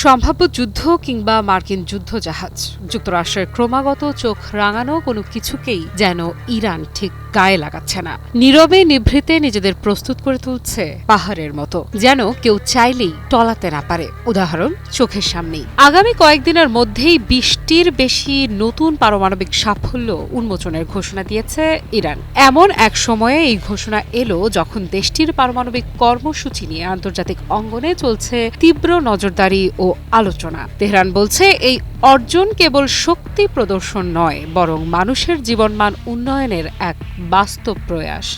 সম্ভাব্য যুদ্ধ কিংবা মার্কিন যুদ্ধজাহাজ, যুক্তরাষ্ট্রের ক্রমাগত চোখ রাঙানো কোনো কিছুকেই যেন ইরান ঠিক গায়ে লাগাচ্ছে না। নীরবে নিভৃতে নিজেদের প্রস্তুত করে তুলছে পাহাড়ের মতো, যেন কেউ চাইলেই টলাতে না পারে। উদাহরণ চোখের সামনেই। আগামী কয়েকদিনের মধ্যেই 20টির বেশি নতুন পারমাণবিক সাফল্য উন্মোচনের ঘোষণা দিয়েছে ইরান। এমন এক সময়ে এই ঘোষণা এলো যখন দেশটির পারমাণবিক কর্মসূচি নিয়ে আন্তর্জাতিক অঙ্গনে চলছে তীব্র নজরদারি ও আলোচনা। তেহরান বলছে এই অর্জন কেবল শক্তি প্রদর্শন নয়, বরং মানুষের জীবনমান উন্নয়নের এক বাস্তব প্রয়াস।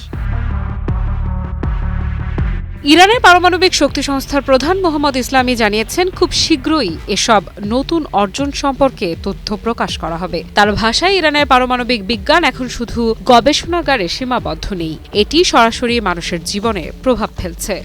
ইরানের পারমাণবিক শক্তি সংস্থার প্রধান মোহাম্মদ ইসলামী জানিয়েছেন, খুব শীঘ্রই এসব নতুন অর্জন সম্পর্কে তথ্য প্রকাশ করা হবে। তার ভাষায়, ইরানের পারমাণবিক বিজ্ঞান এখন শুধু গবেষণাগারে সীমাবদ্ধ নেই, এটি সরাসরি মানুষের জীবনে প্রভাব ফেলছে।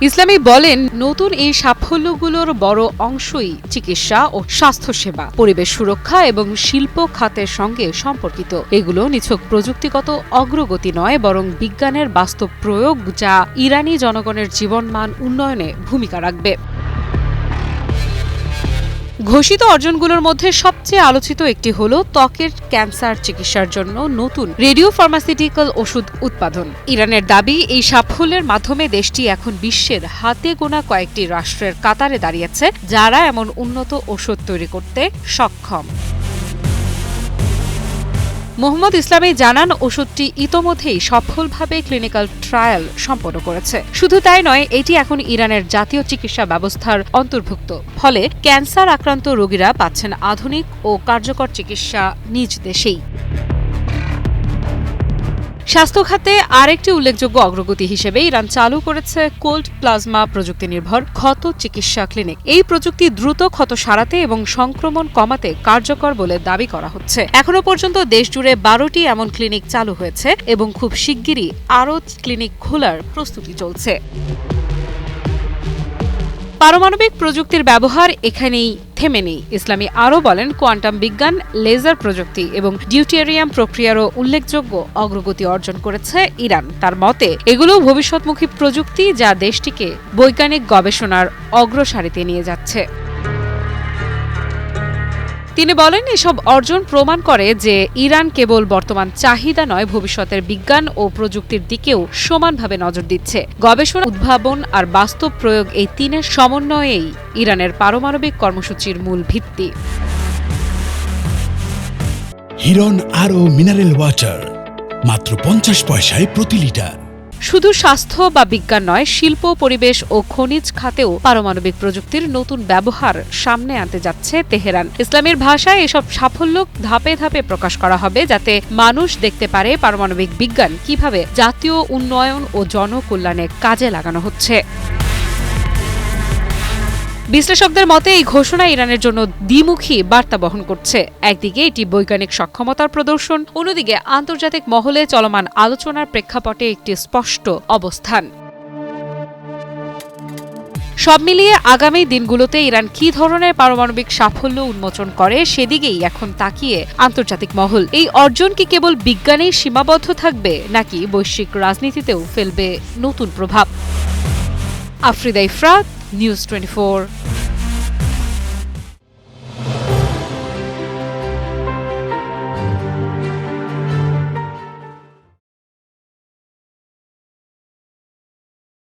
ইসলামী বলেন, নতুন এই সাফল্যগুলোর বড় অংশই চিকিৎসা ও স্বাস্থ্যসেবা, পরিবেশ সুরক্ষা এবং শিল্প খাতের সঙ্গে সম্পর্কিত। এগুলো নিছক প্রযুক্তিগত অগ্রগতি নয়, বরং বিজ্ঞানের বাস্তব প্রয়োগ, যা ইরানি জনগণের জীবনমান উন্নয়নে ভূমিকা রাখবে। ঘোষিত অর্জনগুলোর মধ্যে সবচেয়ে আলোচিত একটি হল ত্বকের ক্যান্সার চিকিৎসার জন্য নতুন রেডিও ফার্মাসিউটিক্যাল ওষুধ উৎপাদন। ইরানের দাবি, এই সাফল্যের মাধ্যমে দেশটি এখন বিশ্বের হাতে গোনা কয়েকটি রাষ্ট্রের কাতারে দাঁড়িয়েছে যারা এমন উন্নত ওষুধ তৈরি করতে সক্ষম। মোহাম্মদ ইসলামী জানান, ওষুধটি ইতোমধ্যেই সফলভাবে ক্লিনিক্যাল ট্রায়াল সম্পন্ন করেছে। শুধু তাই নয়, এটি এখন ইরানের জাতীয় চিকিৎসা ব্যবস্থার অন্তর্ভুক্ত। ফলে ক্যান্সার আক্রান্ত রোগীরা পাচ্ছেন আধুনিক ও কার্যকর চিকিৎসা নিজ দেশেই। স্বাস্থ্য খাতে আরেকটি উল্লেখযোগ্য অগ্রগতি হিসেবে ইরান চালু করেছে কোল্ড প্লাজমা প্রযুক্তি নির্ভর ক্ষত চিকিৎসা ক্লিনিক। এই প্রযুক্তি দ্রুত ক্ষত সারাতে এবং সংক্রমণ কমাতে কার্যকর বলে দাবি করা হচ্ছে। এখনো পর্যন্ত দেশজুড়ে 12টি এমন ক্লিনিক চালু হয়েছে এবং খুব শিগগিরই আরও ক্লিনিক খোলার প্রস্তুতি চলছে। পারমাণবিক প্রযুক্তির ব্যবহার এখানেই থেমে নেই। ইসলামী আরও বলেন, কোয়ান্টাম বিজ্ঞান, লেজার প্রযুক্তি এবং ডিউটেরিয়াম প্রক্রিয়ারও উল্লেখযোগ্য অগ্রগতি অর্জন করেছে ইরান। তার মতে, এগুলো ভবিষ্যৎমুখী প্রযুক্তি যা দেশটিকে বৈজ্ঞানিক গবেষণার অগ্রসারিতে নিয়ে যাচ্ছে। তিনি বলেন, এসব অর্জন প্রমাণ করে যে ইরান কেবল বর্তমান চাহিদা নয়, ভবিষ্যতের বিজ্ঞান ও প্রযুক্তির দিকেও সমানভাবে নজর দিচ্ছে। গবেষণা, উদ্ভাবন আর বাস্তব প্রয়োগ, এই তিনের সমন্বয়েই ইরানের পারমাণবিক কর্মসূচির মূল ভিত্তি। হিরন আরও মিনারেল ওয়াটার, মাত্র 50 পয়সায় প্রতি লিটার। শুধু স্বাস্থ্য বা বিজ্ঞান নয়, শিল্প, পরিবেশ ও খনিজ খাতেও পারমাণবিক প্রযুক্তির নতুন ব্যবহার সামনে আনতে যাচ্ছে তেহরান। ইসলামের ভাষায় এসব সাফল্য ধাপে ধাপে প্রকাশ করা হবে, যাতে মানুষ দেখতে পারে পারমাণবিক বিজ্ঞান কিভাবে জাতীয় উন্নয়ন ও জনকল্যাণে কাজে লাগানো হচ্ছে। বিশ্লেষকদের মতে, এই ঘোষণা ইরানের জন্য দ্বিমুখী বার্তা বহন করছে। একদিকে এটি বৈজ্ঞানিক সক্ষমতার প্রদর্শন, অন্যদিকে আন্তর্জাতিক মহলে চলমান আলোচনার প্রেক্ষাপটে একটি স্পষ্ট অবস্থান। সব মিলিয়ে আগামী দিনগুলোতে ইরান কী ধরনের পারমাণবিক সাফল্য উন্মোচন করে সেদিকেই এখন তাকিয়ে আন্তর্জাতিক মহল। এই অর্জন কি কেবল বিজ্ঞানেই সীমাবদ্ধ থাকবে, নাকি বৈশ্বিক রাজনীতিতেও ফেলবে নতুন প্রভাব? আফরিদা ইফরাত, নিউজ 24।